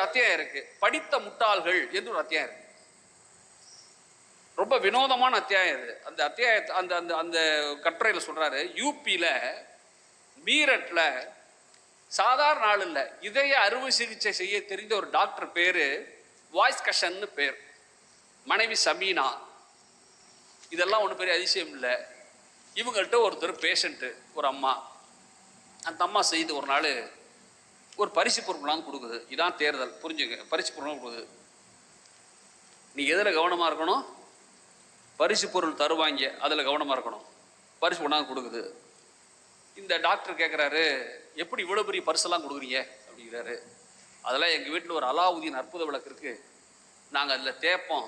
அத்தியாயம் இருக்கு. படித்த முட்டாள்கள் என்று ஒரு அத்தியாயம் இருக்கு. ரொம்ப வினோதமான அத்தியாயம் இது. அந்த அத்தியாயத்தை அந்த அந்த அந்த கட்டுரையில் சொல்றாரு, யூபியில் மீரட்ல சாதாரண ஆள் இல்லை, இதய அறுவை சிகிச்சை செய்ய தெரிந்த ஒரு டாக்டர் பேரு வாய்ஸ் கஷன்னு பேர், மனைவி சமீனா. இதெல்லாம் ஒன்றும் பெரிய அதிசயம் இல்லை. இவங்கள்ட்ட ஒருத்தர் பேஷண்ட்டு, ஒரு அம்மா. அந்த அம்மா செய்து ஒரு நாள் ஒரு பரிசு பொருட்களாம் கொடுக்குது. இதான் தேர்தல், புரிஞ்சுங்க. பரிசு பொருள் கொடுக்குது. நீ எதில் கவனமாக இருக்கணும்? பரிசு பொருள் தருவாங்க, அதில் கவனமாக இருக்கணும். பரிசு கொண்டாந்து கொடுக்குது. இந்த டாக்டர் கேட்குறாரு, எப்படி இவ்வளோ பெரிய பரிசெல்லாம் கொடுக்குறீங்க அப்படிங்கிறாரு. அதெல்லாம் எங்கள் வீட்டில் ஒரு அலாவுதீன் அற்புத விளக்கு இருக்குது, நாங்கள் அதில் தேப்போம்.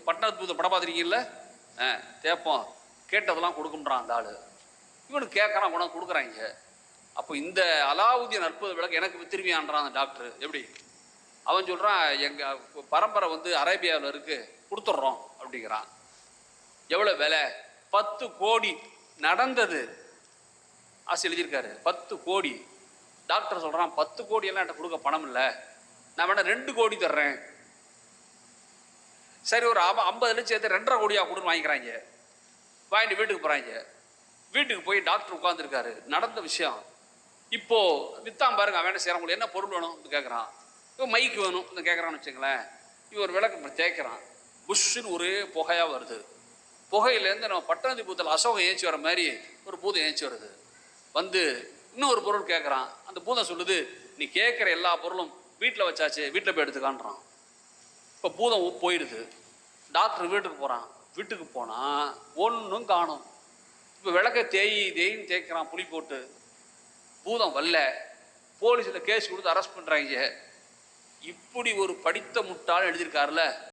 பட்டணத்து படம் பார்த்துருக்கீங்கல்ல, தேப்போம், கேட்டதெல்லாம் கொடுக்கும்ன்றான் அந்த ஆள். இவனுக்கு கேட்குறான், கொண்டாந்து கொடுக்குறாங்க. அப்போ இந்த அலாவுதீன் அற்புத விளக்கு எனக்கு வித்திருவியான்றான் அந்த டாக்டர். எப்படி? அவன் சொல்கிறான், எங்கள் பரம்பரை வந்து அரேபியாவில் இருக்குது, கொடுத்துட்றோம் அப்படிங்கிறான். எவ்வளோ விலை? 10 கோடி. நடந்தது ஆசை எழுதியிருக்காரு, 10 கோடி. டாக்டர் சொல்கிறான், 10 கோடி எல்லாம் என்கிட்ட கொடுக்க பணம் இல்லை, நான் வேணா 2 கோடி தர்றேன். சரி, ஒரு 50 லட்சம் சேர்த்து 2.5 கோடியா கொடுன்னு வாங்கிக்கிறாங்க. வாங்கிட்டு வீட்டுக்கு போகிறாங்க. வீட்டுக்கு போய் டாக்டர் உட்காந்துருக்காரு. நடந்த விஷயம் இப்போ வித்தாம் பாருங்க. அவன் என்ன செய்யறான், உங்களுக்கு என்ன பொருள் வேணும் கேட்குறான். இப்போ மைக்கு வேணும் கேட்குறான்னு வச்சுங்களேன். இவன் ஒரு விளக்கு தேய்க்கிறான். புஷ்ஷுன்னு ஒரே புகையாக வருது. புகையிலேருந்து நம்ம பட்டணத்து பூத்தில் அசோகம் ஏஞ்சி வர மாதிரி ஒரு பூதம் ஏஞ்சி வருது. வந்து இன்னொரு பொருள் கேட்குறான். அந்த பூதம் சொல்லுது, நீ கேட்குற எல்லா பொருளும் வீட்டில் வச்சாச்சு, வீட்டில் போய் எடுத்துக்கான்றான். இப்போ பூதம் போயிடுது. டாக்டர் வீட்டுக்கு போகிறான். வீட்டுக்கு போனால் ஒன்றும் காணும். இப்போ விளக்க தேயின்னு தேய்க்கிறான் புளி போட்டு. பூதம் வரல. போலீஸில் கேஸ் கொடுத்து அரெஸ்ட் பண்ணுறாங்க. இப்படி ஒரு படித்த முட்டாள் எழுதியிருக்காருல.